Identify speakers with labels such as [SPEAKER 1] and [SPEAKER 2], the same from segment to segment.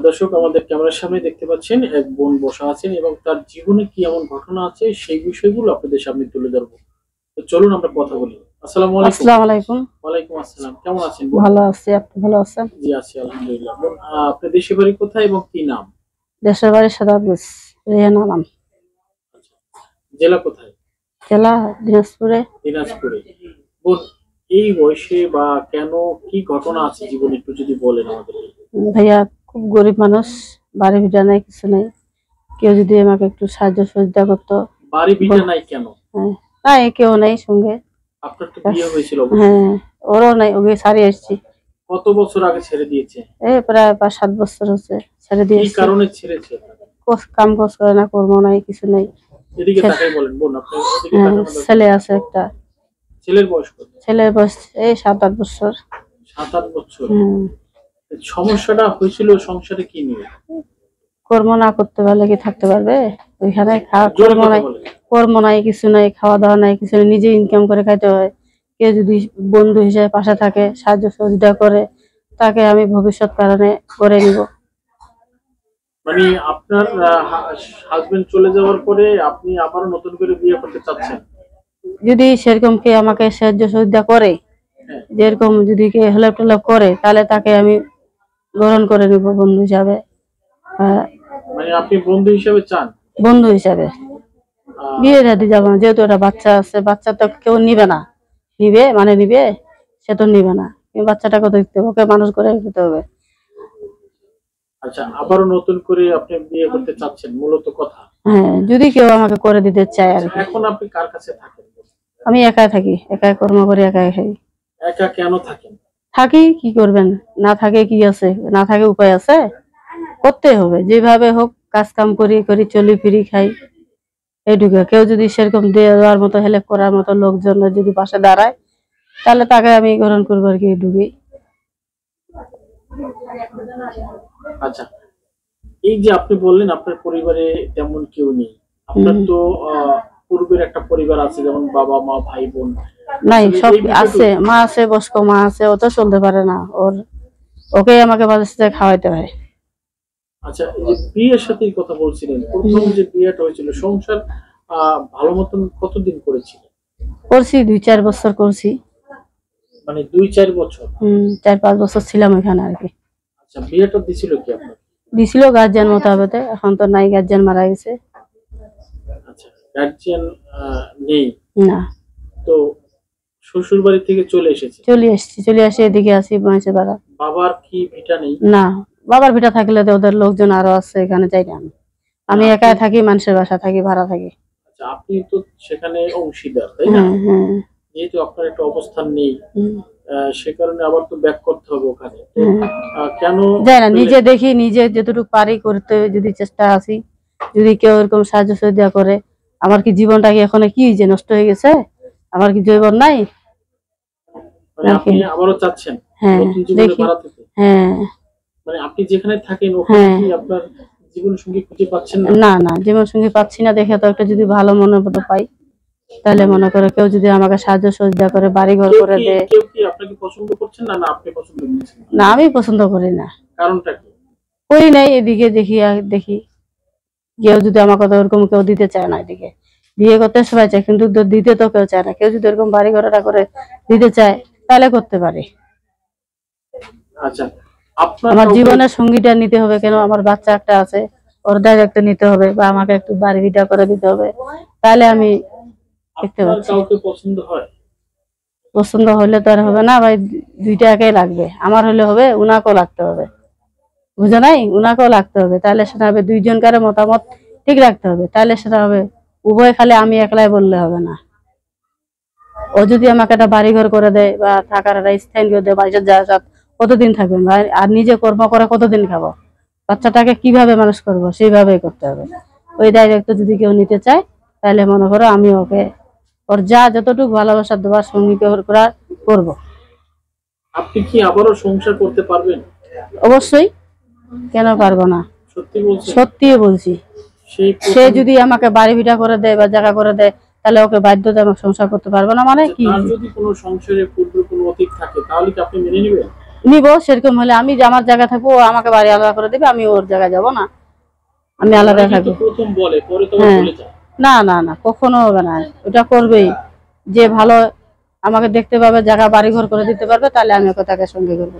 [SPEAKER 1] দর্শক, আমাদের ক্যামেরার সামনে দেখতে পাচ্ছেন এক বোন বসা আছেন এবং তার জীবনে কি এমন ঘটনা আছে সেই বিষয়গুলো আপনাদের সামনে তুলে ধরবো। তো চলুন আমরা কথা বলি। আসসালামু আলাইকুম।
[SPEAKER 2] আসসালামু আলাইকুম।
[SPEAKER 1] ওয়ালাইকুম আসসালাম। কেমন আছেন বোন?
[SPEAKER 2] ভালো আছি, আপনি ভালো আছেন?
[SPEAKER 1] জি আছি আলহামদুলিল্লাহ। বোন, আপনার দেশের বাড়ি কোথায় এবং কি নাম?
[SPEAKER 2] দেশের বাড়ি সাদাবুজ, রেহানা নাম।
[SPEAKER 1] আচ্ছা, জেলা কোথায়?
[SPEAKER 2] জেলা দিনাজপুরে।
[SPEAKER 1] দিনাজপুরে। বোন, এই বয়সে বা কেন, কি ঘটনা আছে জীবনে একটু যদি বলেন আমাদের।
[SPEAKER 2] ভাইয়া খুব গরিব মানুষ, বাড়ি ভিটা নাই, কিছু নাই। কেউ যদি আমাকে একটু সাহায্য সহযোগিতা করতো।
[SPEAKER 1] বাড়ি ভিটা নাই কেন?
[SPEAKER 2] হ্যাঁ, নাই, কেউ নাই সঙ্গে।
[SPEAKER 1] আপনার তো বিয়ে হয়েছিল অবশ্যই।
[SPEAKER 2] হ্যাঁ, ওরও নাই, ওকে ছাড়িয়ে এসেছি।
[SPEAKER 1] কত বছর আগে ছেড়ে দিয়েছে?
[SPEAKER 2] এই প্রায় 5-7 বছর হচ্ছে ছেড়ে
[SPEAKER 1] কি
[SPEAKER 2] দিয়েছি।
[SPEAKER 1] কারণে ছেড়েছে?
[SPEAKER 2] কাম কাজ করে না, কর্ম নাই, কিছু নাই।
[SPEAKER 1] এদিকে তাকাই বলেন বোন, আপনি এদিকে
[SPEAKER 2] হ্যাঁ,
[SPEAKER 1] তাকানো দরকার।
[SPEAKER 2] ছেলে আছে একটা।
[SPEAKER 1] ছেলের বয়স কত?
[SPEAKER 2] ছেলের বয়স এই 7-8 বছর।
[SPEAKER 1] 7-8 বছর।
[SPEAKER 2] হম।
[SPEAKER 1] সমস্যাটা হয়েছিল সংসারে কি নিয়ে?
[SPEAKER 2] কর্ম না করতে পারলে কি থাকতে পারবে ওইখানে?
[SPEAKER 1] জোরে
[SPEAKER 2] কর্ম
[SPEAKER 1] কথা
[SPEAKER 2] নাই,
[SPEAKER 1] বলেন।
[SPEAKER 2] কর্ম নাই, কিছু নাই, খাওয়া দাওয়া নাই, কিছু নাই, নিজে ইনকাম করে খাইতে হয়। কেউ যদি বন্ধু হিসেবে পাশে থাকে, সাহায্য সহযোগিতা করে, তাকে আমি ভবিষ্যৎ কারণে করে নিব।
[SPEAKER 1] মানে আপনার হাজবেন্ড চলে যাওয়ার পরে আপনি আবারও নতুন করে বিয়ে করতে চাচ্ছেন?
[SPEAKER 2] যদি সেরকম কে আমাকে সাহায্য সহযোগিতা করে,
[SPEAKER 1] হ্যাঁ।
[SPEAKER 2] যেরকম যদি কে হেল্প টেল্প করে, তাহলে তাকে আমি গ্রহণ করে নিব বন্ধু হিসাবে।
[SPEAKER 1] মানে আপনি বন্ধু হিসেবে চান?
[SPEAKER 2] বন্ধু হিসাবে বিয়ে শাদী যাবো না, যেহেতু একটা বাচ্চা আছে, বাচ্চা তো কেউ নিবে না। নিবে মানে নিবে, সে তো নিবে না। বাচ্চাটাকে তো দিতে হবে, ওকে মানুষ করে দিতে হবে।
[SPEAKER 1] আচ্ছা, আবারও নতুন করে আপনি বিয়ে করতে চাচ্ছেন মূলত কথা?
[SPEAKER 2] হ্যাঁ, যদি কেউ আমাকে করে দিতে চায় আর কি।
[SPEAKER 1] এখন আপনি কার কাছে থাকেন?
[SPEAKER 2] আমি একাই থাকি, একাই কর্ম করি, একাই খাই।
[SPEAKER 1] একা কেন থাকেন?
[SPEAKER 2] থাকি, কি করবেন? না থাকে কি আছে? না থাকে উপায় আছে? করতে হবে, যেভাবে হোক কাজ কাম করি করি, চলি ফিরি খাই। এইটুকু। কেউ যদি সেরকম দেওয়ার মতো, হেল্প করার মতো লোকজন যদি পাশে দাঁড়ায়, তাহলে তাকে আমি গ্রহণ করবো আর কি, ঢুকি।
[SPEAKER 1] আচ্ছা, এই যে আপনি বললেন আপনার পরিবারে তেমন কেউ নেই, আপনার তো পূর্বের একটা পরিবার আছে, যেমন বাবা মা ভাই বোন।
[SPEAKER 2] নাই, সব আছে। মা আছে, বয়স্ক মা আছে, ও তো চলতে পারে না, ওকে আমাকে মাঝে সাথে খাওয়াইতে হয়।
[SPEAKER 1] আচ্ছা, এই যে বিয়ের সাথে কথা বলছিলেন, প্রথম যে বিয়েটা হয়েছিল, সংসার ভালো মতন কতদিন করেছিলেন?
[SPEAKER 2] করছি 2-4 বছর করছি।
[SPEAKER 1] মানে 2-4 বছর?
[SPEAKER 2] 4-5 বছর ছিলাম এখানে আর কি।
[SPEAKER 1] আচ্ছা, বিয়েটা দিছিল কি আপনার?
[SPEAKER 2] দিছিল গার্জিয়ান মোতাবেক, এখন তো নাই, গার্জিয়ান মারা গেছে।
[SPEAKER 1] আচ্ছা, গার্জিয়ান নেই
[SPEAKER 2] না।
[SPEAKER 1] তো শ্বশুর বাড়ি থেকে চলে এসেছে?
[SPEAKER 2] চলে আসি, এদিকে আসি মাসে বাড়া।
[SPEAKER 1] বাবার কি ভিটা নেই?
[SPEAKER 2] না, বাবার ভিটা থাকলে তো ওদের লোকজন আরো আছে, এখানে চাই না। আমি একাই থাকি, মানুষের বাসা থাকি, ভাড়া থাকি।
[SPEAKER 1] আচ্ছা, আপনি তো সেখানে অংশীদার, তাই না? যেহেতু আপনার একটা অবস্থান নেই, সে কারণে আবার তো ব্যাক করতে হবে ওখানে। কেন
[SPEAKER 2] যায় না? নিজে দেখি, নিজে যতটুকু পারি করতে যদি চেষ্টা আছি, যদি কেউ এরকম সাহায্য সহযোগিতা করে। আমার কি জীবনটা কি এখন কি যে নষ্ট হয়ে গেছে? আমার কি জীবন নাই?
[SPEAKER 1] আপনি আবারও চাচ্ছেন নতুন জীবনে বাড়াতে?
[SPEAKER 2] হ্যাঁ।
[SPEAKER 1] মানে আপনি যেখানে থাকেন ওখানে কি আপনার জীবন সঙ্গী খুঁজে পাচ্ছেন না?
[SPEAKER 2] না না, জীবন সঙ্গী পাচ্ছি না দেখে তো একটা যদি ভালো মনের মতো পাই, তাহলে মনে করে কেউ যদি আমাকে সাহায্য সহযোগিতা করে, বাড়ি ঘর করে দেয়।
[SPEAKER 1] কেউ কি আপনাকে পছন্দ করছেন না, না আপনি পছন্দ করছেন?
[SPEAKER 2] না, আমি পছন্দ করি না।
[SPEAKER 1] কারণটা কি?
[SPEAKER 2] করি নাই, এদিকে দেখি কেউ যদি আমাকে তো ওরকম কেউ দিতে চায় না। এদিকে বিয়ে করতে সবাই চায়, কিন্তু দিতে তো কেউ চায় না। কেউ যদি এরকম বাড়ি ঘরটা করে দিতে চায়, তাহলে করতে পারি।
[SPEAKER 1] আচ্ছা,
[SPEAKER 2] আমার জীবনের সঙ্গীটা নিতে হবে কেন? আমার বাচ্চা একটা আছে, ওর দায়িত্ব নিতে হবে, বা আমাকে একটু বাড়ি ভিটা করে দিতে হবে, তাহলে আমি দেখতে পাচ্ছি।
[SPEAKER 1] কাউকে পছন্দ হয়?
[SPEAKER 2] পছন্দ হলে তো আর হবে না ভাই, দুইটা একাই লাগবে। আমার হলে হবে, উনাকেও লাগতে হবে, বুঝে নাই? উনাকেও লাগতে হবে, তাহলে সেটা হবে। দুইজনকার মতামত ঠিক রাখতে হবে, তাহলে সেটা হবে। উভয় খালি আমি একলাই বললে হবে না। ও যদি আমাকে একটা বাড়িঘর করে দেয় বা থাকার একটা স্থান করে দেয়, বাড়িতে যা কতদিন থাকবেন ভাই? আর নিজে কর্ম করে কতদিন খাবো? বাচ্চাটাকে কিভাবে মানুষ করবো, সেইভাবেই করতে হবে। ওই দায়িত্ব যদি কেউ নিতে চায়, তাহলে মনে করো আমি ওকে, ওর যা যতটুকু ভালোবাসা দেওয়ার সঙ্গীকে করবো।
[SPEAKER 1] আপনি কি আবারও সংসার করতে পারবেন?
[SPEAKER 2] অবশ্যই, কেন পারবো না? সত্যি বলছি। সে যদি আমাকে বাড়ি ভিটা করে দেয় বা জায়গা করে দেয়, তাহলে ওকে বাধ্যতা আমাকে সংসার করতে পারবো না মানে কি?
[SPEAKER 1] যদি কোনো সংসারে পূর্বে কোনো অতীত থাকে, তাহলে কি আপনি মেনে নেবেন?
[SPEAKER 2] নিব, সেরকম হলে আমি যে আমার জায়গা থাকবো, ও আমাকে বাড়ি আলাদা করে দেবে, আমি ওর জায়গায় যাব না, আমি আলাদা
[SPEAKER 1] অনেকেই তো
[SPEAKER 2] থাকবো।
[SPEAKER 1] প্রথম বলে, পরে তো আবার
[SPEAKER 2] হ্যাঁ,
[SPEAKER 1] ভুলে যায়।
[SPEAKER 2] না না না, কখনো হবে না, ওটা করবেই। যে ভালো আমাকে দেখতে পাবে, জায়গা বাড়ি ঘর করে দিতে পারবে, তাহলে আমি ওকে তাকে সঙ্গে করবো।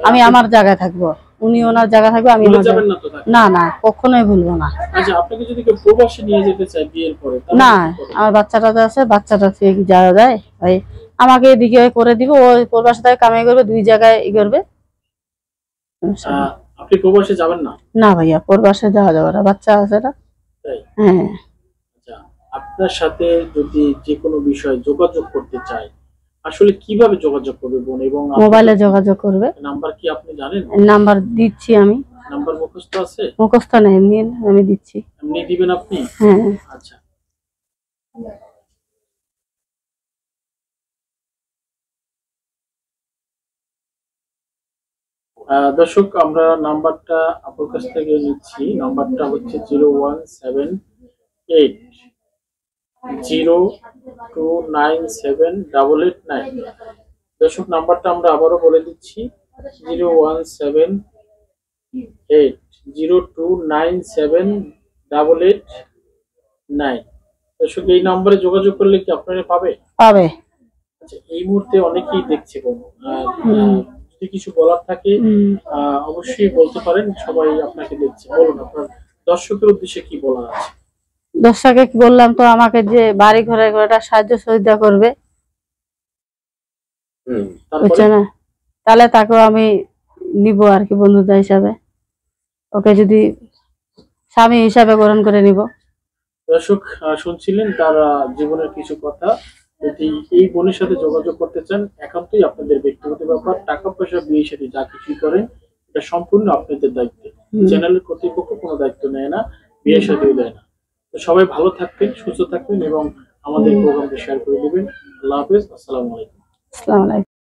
[SPEAKER 2] আমি
[SPEAKER 1] আপনি
[SPEAKER 2] আমার জায়গায় থাকবো, উনি ওনার জায়গা থাকবে, আমি
[SPEAKER 1] ভুলে
[SPEAKER 2] আমার
[SPEAKER 1] যাবেন
[SPEAKER 2] জায়গায়।
[SPEAKER 1] না তো তাকে?
[SPEAKER 2] না না, কখনোই ভুলবো না।
[SPEAKER 1] আচ্ছা, আপনাকে যদি কেউ প্রবাসে নিয়ে যেতে চায় বিয়ের পরে, তাহলে
[SPEAKER 2] না,
[SPEAKER 1] কি করবেন?
[SPEAKER 2] আমার বাচ্চাটা তো আছে, বাচ্চাটা থেকে কি যাওয়া যায় ভাই? আমাকে এদিকে করে দিব, ও প্রবাসে থেকে কামাই করবে, দুই জায়গায় ই করবে, সমস্যা নেই।
[SPEAKER 1] আপনি প্রবাসে যাবেন না?
[SPEAKER 2] না ভাইয়া, প্রবাসে যাওয়া যাবে না, বাচ্চা আছে না।
[SPEAKER 1] তাই?
[SPEAKER 2] হ্যাঁ,
[SPEAKER 1] আচ্ছা, আপনার সাথে যদি যে কোনো বিষয়ে যোগাযোগ করতে চায়, আসলে কিভাবে যোগাযোগ করবে বোন? এবং
[SPEAKER 2] মোবাইলে যোগাযোগ করবে।
[SPEAKER 1] নাম্বার কি আপনি জানেন?
[SPEAKER 2] নাম্বার দিচ্ছি আমি।
[SPEAKER 1] নাম্বার মুখস্থ আছে?
[SPEAKER 2] মুখস্থ নেই, এমনি আমি দিচ্ছি।
[SPEAKER 1] এমনি দিবেন আপনি?
[SPEAKER 2] হ্যাঁ।
[SPEAKER 1] আচ্ছা। দর্শক, আমরা নাম্বারটা আপনার কাছ থেকে নিচ্ছি। নাম্বারটা হচ্ছে 0178 02978889। দর্শক, নাম্বারটা আমরা আবারও বলে দিচ্ছি, 0178 02978889। দর্শক, এই নাম্বারে যোগাযোগ করলে কি আপনারা পাবে?
[SPEAKER 2] পাবে।
[SPEAKER 1] আচ্ছা, এই মুহূর্তে অনেকেই দেখছে বোন।
[SPEAKER 2] হুম।
[SPEAKER 1] যদি কিছু বলার থাকে
[SPEAKER 2] হুম।
[SPEAKER 1] অবশ্যই বলতে পারেন, সবাই আপনাকে দেখছে। বলুন, আপনার দর্শকের উদ্দেশ্যে কি বলার আছে?
[SPEAKER 2] দর্শকে কি বললাম, তো আমাকে যে বাড়ি ঘরে একটা সাহায্য সহযোগিতা করবে,
[SPEAKER 1] তারপরে
[SPEAKER 2] বুঝছো না? তাহলে তাকেও আমি নিব আর কি, বন্ধুতা হিসাবে, ওকে যদি স্বামী হিসাবে গ্রহণ করে নিব।
[SPEAKER 1] দর্শক, শুনছিলেন তার জীবনের কিছু কথা। যদি এই বোনের সাথে যোগাযোগ করতে চান, একান্তই আপনাদের ব্যক্তিগত ব্যাপার। টাকা পয়সা, বিয়ে সাথে যা কিছুই করেন, এটা সম্পূর্ণ আপনাদের দায়িত্ব। চ্যানেলের কর্তৃপক্ষ কোনো দায়িত্ব নেয় না, বিয়ে সাথেও দেয় না। তো সবাই ভালো থাকবেন, সুস্থ থাকবেন এবং আমাদের প্রোগ্রামটি শেয়ার করে দিবেন। আল্লাহ হাফেজ, আসসালামু আলাইকুম।
[SPEAKER 2] আসসালামু আলাইকুম।